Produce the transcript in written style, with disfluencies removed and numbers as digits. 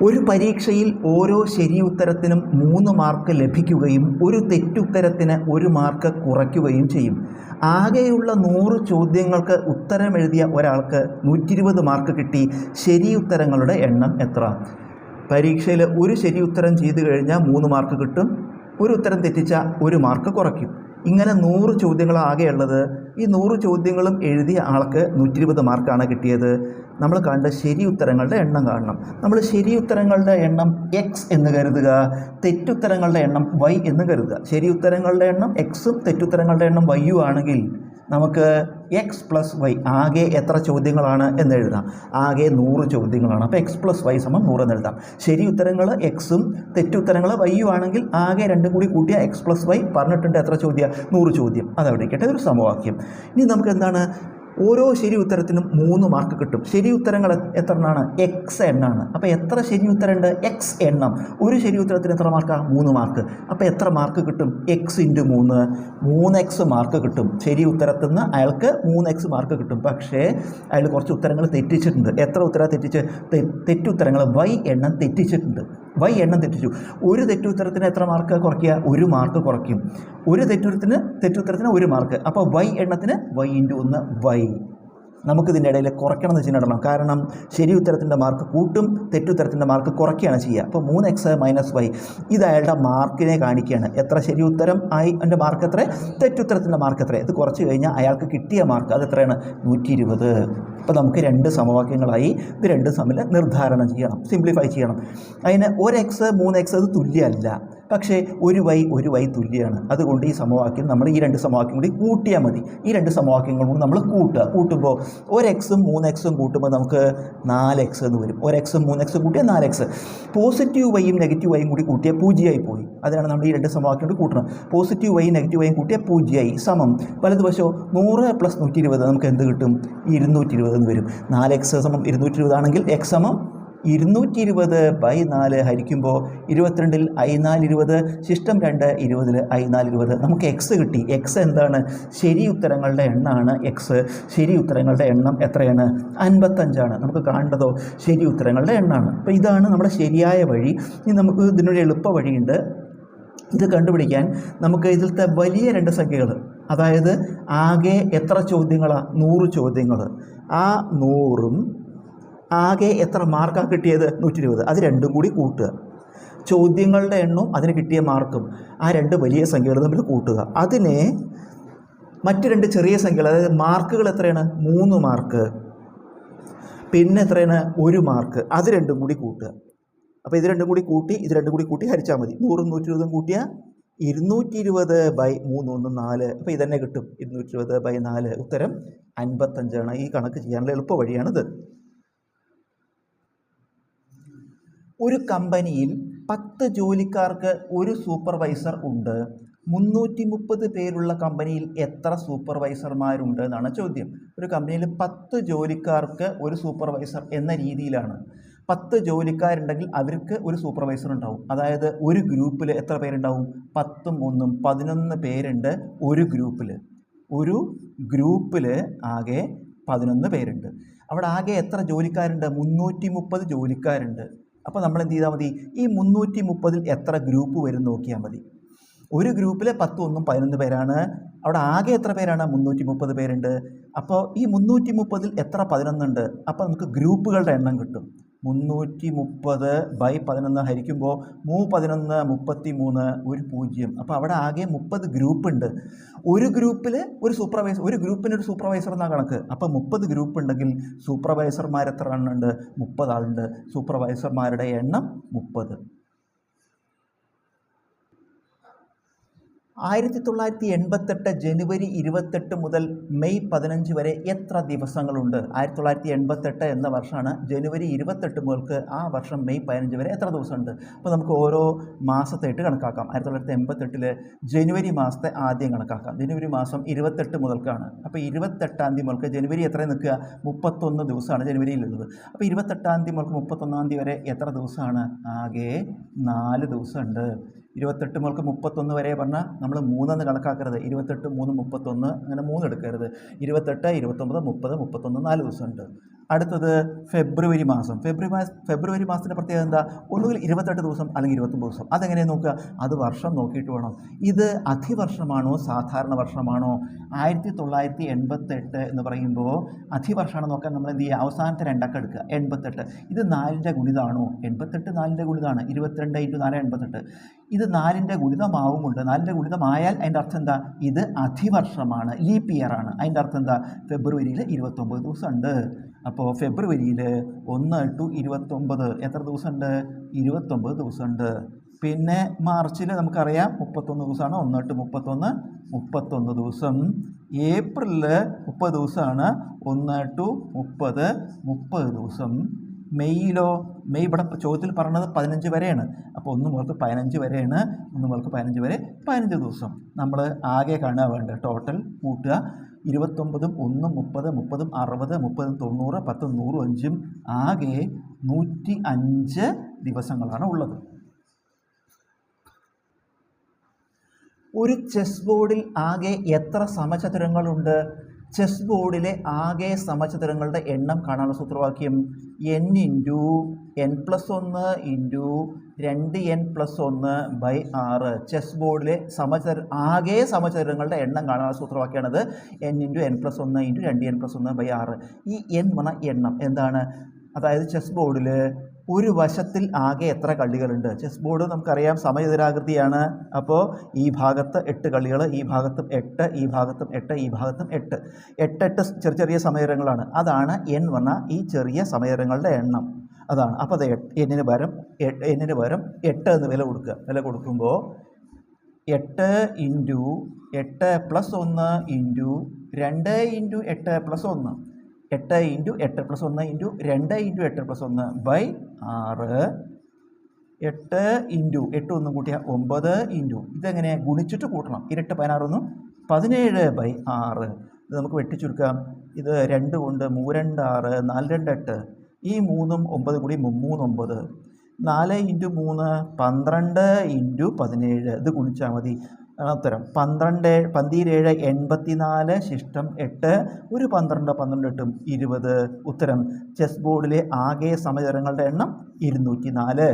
ഒരു പരീക്ഷയിൽ ഓരോ ശരിയുത്തരത്തിനും 3 മാർക്ക് ലഭിക്കുകയും ഒരു തെറ്റുത്തരത്തിന് 1 മാർക്ക് കുറയ്ക്കുകയും ചെയ്യും. ആകെയുള്ള 100 ചോദ്യങ്ങൾക്ക് ഉത്തരമെഴുതിയ ഒരാൾക്ക് 120 മാർക്ക് കിട്ടി. ശരിയുത്തരങ്ങളുടെ എണ്ണം എത്ര? പരീക്ഷയിൽ ഒരു ശരിയുത്തരം ചെയ്തു കഴിഞ്ഞാൽ 3 മാർക്ക് കിട്ടും, ഒരു ഉത്തരം തെറ്റിച്ചാൽ 1 മാർക്ക് കുറയ്ക്കും. ഇങ്ങനെ 100 ചോദ്യങ്ങളാകെയുള്ളത്. ഈ 100 ചോദ്യങ്ങളും എഴുതിയ ആൾക്ക് 120 മാർക്കാണ് കിട്ടിയത്. നമ്മൾ കണ്ട ശരിയുത്തരങ്ങളുടെ എണ്ണം കാണണം. നമ്മൾ ശരിയുത്തരങ്ങളുടെ എണ്ണം എക്സ് എന്ന് കരുതുക, തെറ്റുത്തരങ്ങളുടെ എണ്ണം വൈ എന്ന് കരുതുക. ശരിയുത്തരങ്ങളുടെ എണ്ണം എക്സും തെറ്റുത്തരങ്ങളുടെ എണ്ണം വൈയും ആണെങ്കിൽ നമുക്ക് എക്സ് പ്ലസ് വൈ ആകെ എത്ര ചോദ്യങ്ങളാണ് എന്ന് എഴുതാം. ആകെ 100 ചോദ്യങ്ങളാണ്. അപ്പോൾ എക്സ് പ്ലസ് വൈ സമം 100 എന്ന് എഴുതാം. ശരി ഉത്തരങ്ങൾ എക്സും തെറ്റുത്തരങ്ങൾ വൈയും ആണെങ്കിൽ ആകെ രണ്ടും കൂടി കൂട്ടിയ എക്സ് പ്ലസ് വൈ. പറഞ്ഞിട്ടുണ്ട് എത്ര ചോദ്യം? 100 ചോദ്യം. അതവിടെ ഇരിക്കട്ടെ, ഒരു സമവാക്യം. ഇനി നമുക്ക് എന്താണ്? ഓരോ ശരി ഉത്തരത്തിനും 3 മാർക്ക് കിട്ടും. ശരി ഉത്തരങ്ങൾ എത്ര എണ്ണമാണ്? എക്സ് എണ്ണാണ്. അപ്പോൾ എത്ര ശരി ഉത്തരമുണ്ട്? എക്സ് എണ്ണം. ഒരു ശരി ഉത്തരത്തിന് എത്ര മാർക്കാണ്? 3 മാർക്ക്. അപ്പോൾ എത്ര മാർക്ക് കിട്ടും? എക്സ് ഇൻറ്റു 3, 3x മാർക്ക് കിട്ടും. ശരി ഉത്തരത്തിൽ നിന്ന് അയാൾക്ക് 3x മാർക്ക് കിട്ടും. പക്ഷേ അയാൾ കുറച്ച് ഉത്തരങ്ങൾ തെറ്റിച്ചിട്ടുണ്ട്. എത്ര ഉത്തരം തെറ്റിച്ച്? തെറ്റുത്തരങ്ങൾ വൈ എണ്ണം തെറ്റിച്ചിട്ടുണ്ട്. വൈ എണ്ണം തെറ്റിച്ചു. ഒരു തെറ്റുത്തരത്തിന് എത്ര മാർക്ക് കുറയ്ക്കുക? 1 മാർക്ക് കുറയ്ക്കും. ഒരു തെറ്റുത്തരത്തിന് 1 മാർക്ക്. അപ്പോൾ വൈ എണ്ണത്തിന് വൈ ഇൻറ്റു 1 വൈ. നമുക്കിതിൻ്റെ ഇടയിൽ കുറയ്ക്കണം എന്ന് വെച്ചിട്ടുണ്ടാകണം. കാരണം ശരി ഉത്തരത്തിൻ്റെ മാർക്ക് കൂട്ടും, തെറ്റുത്തരത്തിൻ്റെ മാർക്ക് കുറയ്ക്കുകയാണ് ചെയ്യുക. അപ്പോൾ 3x മൈനസ് വൈ ഇത് അയാളുടെ മാർക്കിനെ കാണിക്കുകയാണ്. എത്ര ശരി ഉത്തരം ആയി എൻ്റെ മാർക്ക് എത്ര, തെറ്റുത്തരത്തിൻ്റെ മാർക്ക് എത്ര. ഇത് കുറച്ച് കഴിഞ്ഞാൽ അയാൾക്ക് കിട്ടിയ മാർക്ക് അത് എത്രയാണ്? 120. അപ്പോൾ നമുക്ക് 2 സമവാക്യങ്ങളായി. ഇത് 2 തമ്മിൽ നിർദ്ധാരണം ചെയ്യണം, സിംപ്ലിഫൈ ചെയ്യണം. അതിന് 1x 3x അത് തുല്യമല്ല, പക്ഷേ ഒരു വൈ തുല്യമാണ്. അതുകൊണ്ട് ഈ സമവാക്യം നമ്മൾ ഈ 2 സമവാക്യം കൂടി കൂട്ടിയാൽ മതി. ഈ 2 സമവാക്യങ്ങളും കൂടി നമ്മൾ കൂട്ടുമ്പോൾ 1x 3x കൂട്ടുമ്പോൾ നമുക്ക് 4x എന്ന് വരും. 1x 3x കൂട്ടിയാൽ 4x. പോസിറ്റീവ് വൈയും നെഗറ്റീവ് വൈയും കൂടി കൂട്ടിയാൽ 0 ആയി പോയി. അതിനാണ് നമ്മൾ ഈ 2 സമവാക്യം കൂടി കൂട്ടണം. പോസിറ്റീവ് വൈയും നെഗറ്റീവ് വൈയും കൂട്ടിയാൽ 0 ആയി. സമം വലതുവശം 100 + 120 നമുക്ക് എന്ത് കിട്ടും? 220 എന്ന് വരും. 4x സമം 220 ആണെങ്കിൽ x സമം 220/4 ഹരിക്കുമ്പോൾ 22ൽ i4 20, ശിഷ്ടം 2 20ൽ i4 20. നമുക്ക് എക്സ് കിട്ടി. എക്സ് എന്താണ്? ശരി ഉത്തരങ്ങളുടെ എണ്ണമാണ് എക്സ്. ശരി ഉത്തരങ്ങളുടെ എണ്ണം എത്രയാണ്? 55ആണ്. നമുക്ക് കാണേണ്ടതോ ശരി ഉത്തരങ്ങളുടെ എണ്ണമാണ്. അപ്പോൾ ഇതാണ് നമ്മുടെ ശരിയായ വഴി. ഇനി നമുക്ക് ഇതിനൊരു എളുപ്പ വഴിയുണ്ട്. ഇത് കണ്ടുപിടിക്കാൻ നമുക്ക് ഇതിലത്തെ വലിയ 2 സംഖ്യകൾ, അതായത് ആകെ എത്ര ചോദ്യങ്ങളാണ്? 100 ചോദ്യങ്ങൾ. ആ 100ഉം ആകെ എത്ര മാർക്കാണ് കിട്ടിയത്? 120. അത് രണ്ടും കൂടി കൂട്ടുക. ചോദ്യങ്ങളുടെ എണ്ണവും അതിന് കിട്ടിയ മാർക്കും ആ 2 വലിയ സംഖ്യകൾ തമ്മിൽ കൂട്ടുക. അതിനെ മറ്റ് 2 ചെറിയ സംഖ്യകൾ, അതായത് മാർക്കുകൾ എത്രയാണ്? 3 മാർക്ക്. പിന്നെ എത്രയാണ്? 1 മാർക്ക്. അത് രണ്ടും കൂടി കൂട്ടുക. അപ്പോൾ ഇത് രണ്ടും കൂടി കൂട്ടി ഇത് രണ്ടും കൂടി കൂട്ടി ഹരിച്ചാൽ മതി. 100ഉം 120ഉം കൂട്ടിയാൽ 220/3 1 4. അപ്പോൾ ഇതന്നെ കിട്ടും, 220/4. ഉത്തരം 55ആണ്. ഈ കണക്ക് ചെയ്യാനുള്ള എളുപ്പ വഴിയാണിത്. ഒരു കമ്പനിയിൽ 10 ജോലിക്കാർക്ക് ഒരു സൂപ്പർവൈസർ ഉണ്ട്. 330 പേരുള്ള കമ്പനിയിൽ എത്ര സൂപ്പർവൈസർമാരുണ്ട് എന്നാണ് ചോദ്യം. ഒരു കമ്പനിയിൽ 10 ജോലിക്കാർക്ക് ഒരു സൂപ്പർവൈസർ എന്ന രീതിയിലാണ്. 10 ജോലിക്കാരുണ്ടെങ്കിൽ അവർക്ക് ഒരു സൂപ്പർവൈസർ ഉണ്ടാവും. അതായത് ഒരു ഗ്രൂപ്പിൽ എത്ര പേരുണ്ടാവും? 10ഉം 1ഉം 11 പേരുണ്ട് ഒരു ഗ്രൂപ്പിൽ. ഒരു ഗ്രൂപ്പിൽ ആകെ 11 പേരുണ്ട്. അവിടെ ആകെ എത്ര ജോലിക്കാരുണ്ട്? 330 ജോലിക്കാരുണ്ട്. അപ്പോൾ നമ്മൾ എന്ത് ചെയ്താൽ മതി? ഈ 330ൽ എത്ര ഗ്രൂപ്പ് വരും നോക്കിയാൽ മതി. ഒരു ഗ്രൂപ്പിൽ 10ഉം 1ഉം 11 പേരാണ്. അവിടെ ആകെ എത്ര പേരാണ്? 330 പേരുണ്ട്. അപ്പോൾ ഈ 330ൽ എത്ര 11 ഉണ്ട്? അപ്പോൾ നമുക്ക് ഗ്രൂപ്പുകളുടെ എണ്ണം കിട്ടും. 330/11 ഹരിക്കുമ്പോൾ 3 11 33 1 0. അപ്പോൾ അവിടെ ആകെ 30 ഗ്രൂപ്പ് ഉണ്ട്. ഒരു ഗ്രൂപ്പിൽ ഒരു സൂപ്പർവൈസർ, ഒരു ഗ്രൂപ്പിന് ഒരു സൂപ്പർവൈസർ എന്നാണ് കണക്ക്. അപ്പോൾ 30 ഗ്രൂപ്പ് ഉണ്ടെങ്കിൽ സൂപ്പർവൈസർമാർ എത്ര എണ്ണമുണ്ട്? 30 ആളുണ്ട്. സൂപ്പർവൈസർമാരുടെ എണ്ണം 30. 1988 ജനുവരി 28 മുതൽ മെയ് 15 വരെ എത്ര ദിവസങ്ങളുണ്ട്? 1988 എന്ന വർഷമാണ്. ജനുവരി 28 മുതൽക്ക് ആ വർഷം മെയ് 15 വരെ എത്ര ദിവസമുണ്ട്? അപ്പോൾ നമുക്ക് ഓരോ മാസത്തായിട്ട് കണക്കാക്കാം. 1988 ജനുവരി മാസത്തെ ആദ്യം കണക്കാക്കാം. ജനുവരി മാസം 28 മുതൽക്കാണ്. അപ്പോൾ 28-ാം തീയതി മുതൽക്ക് ജനുവരി എത്ര നിൽക്കുക? 31 ദിവസമാണ് ജനുവരിയിലുള്ളത്. അപ്പോൾ 28-ാം തീയതി മുതൽക്ക് 31-ാം തീയതി വരെ എത്ര ദിവസമാണ്? ആകെ 4 ദിവസമുണ്ട്. 28 മുതൽക്ക് 31 വരെ പറഞ്ഞാൽ നമ്മൾ 3 കണക്കാക്കരുത്. 28 3 31 അങ്ങനെ 3 എടുക്കരുത്. 28 29 30 31 4 ദിവസമുണ്ട്. അടുത്തത് ഫെബ്രുവരി മാസം. ഫെബ്രുവരി മാസത്തിൻ്റെ പ്രത്യേകത എന്താ? ഒന്നുകിൽ 28 ദിവസം അല്ലെങ്കിൽ 29 ദിവസം. അതെങ്ങനെയാണ് നോക്കുക? അത് വർഷം നോക്കിയിട്ട് വേണം. ഇത് അധിവർഷമാണോ സാധാരണ വർഷമാണോ? 1988 എന്ന് പറയുമ്പോൾ അധിവർഷമാണ് നോക്കാൻ നമ്മൾ എന്ത് ചെയ്യുക? അവസാനത്തെ രണ്ടക്കം എടുക്കുക, 88. ഇത് 4ൻ്റെ ഗുണിതമാണോ? 88 4ൻ്റെ ഗുണിതമാണ്. 22 × 4 88. ഇത് 4ൻ്റെ ഗുണിതമാവുമുണ്ട്. 4ൻ്റെ ഗുണിതമായാൽ അതിൻ്റെ അർത്ഥം എന്താ? ഇത് അധിവർഷമാണ്, ലീപ്പ് ഇയർ ആണ്. അതിൻ്റെ അർത്ഥം എന്താ? ഫെബ്രുവരിയിൽ 29 ദിവസമുണ്ട്. അപ്പോൾ ഫെബ്രുവരിയിൽ 1 to 29 എത്ര ദിവസമുണ്ട്? 29 ദിവസമുണ്ട്. പിന്നെ മാർച്ചിൽ നമുക്കറിയാം 31 ദിവസമാണ്. 1 to 31 31 ദിവസം. ഏപ്രിലിൽ 30 ദിവസമാണ്. 1 to 30 30 ദിവസം. മെയ്യിലോ? മെയ് ഇവിടെ ചോദ്യത്തിൽ പറഞ്ഞത് 15 വരെയാണ്. അപ്പോൾ 1 മുതൽ 15 വരെയാണ്. 1 മുതൽ 15 വരെ 15 ദിവസം. നമ്മൾ ആകെ കാണുക വേണ്ടത് ടോട്ടൽ കൂട്ടുക. 29 1 30 30 60 30 90 10 105 ആകെ 105 ദിവസങ്ങളാണ് ഉള്ളത്. ഒരു ചെസ് ബോർഡിൽ ആകെ എത്ര സമചതുരങ്ങളുണ്ട്? ചെസ് ബോർഡിലെ ആകെ സമചതുരങ്ങളുടെ എണ്ണം കാണാനുള്ള സൂത്രവാക്യം n × n+1 × 2n+1/6. ചെസ് ബോർഡിലെ ആകെ സമചതുരങ്ങളുടെ എണ്ണം കാണാനുള്ള സൂത്രവാക്യമാണത്. n × n+1 × 2n+1/6. ഈ n എന്ന എണ്ണം എന്താണ്? അതായത് ചെസ് ബോർഡിൽ ഒരു വശത്തിൽ ആകെ എത്ര കള്ളികളുണ്ട്? ചെസ് ബോർഡ് നമുക്കറിയാം സമചതുരാകൃതിയാണ്. അപ്പോൾ ഈ ഭാഗത്ത് 8 കള്ളികൾ, ഈ ഭാഗത്തും 8, ഈ ഭാഗത്തും 8, ഈ ഭാഗത്തും 8. 8 ചെറിയ ചെറിയ സമചതുരങ്ങളാണ്. അതാണ് n വന്ന ഈ ചെറിയ സമചതുരങ്ങളുടെ എണ്ണം. അതാണ്. അപ്പോൾ അത് എന്നിന് പകരം 8 എന്ന് വില കൊടുക്കുക. വില കൊടുക്കുമ്പോൾ 8 × 8+1 × 2 × 8+1 8 × 8+1 × 2 × 8+1/6. 8 × 8 ഒന്നും കൂട്ടിയാൽ 9 × ഇതെങ്ങനെ ഗുണിച്ചിട്ട് കൂട്ടണം. 2 16 17/6. ഇത് നമുക്ക് വെട്ടിച്ചുരുക്കാം. ഇത് 2 കൊണ്ട് 3 2 6 4 2 8. ഈ 3ഉം 9 കൂടി 3 9. 4 × 3 12 × 17. ഇത് ഗുണിച്ചാൽ മതി. ഉത്തരം 12 7 84 ശിഷ്ടം 8. ഒരു 12 12 8 20. ഉത്തരം ചെസ് ബോർഡിലെ ആകെ സമചതുരങ്ങളുടെ എണ്ണം 204.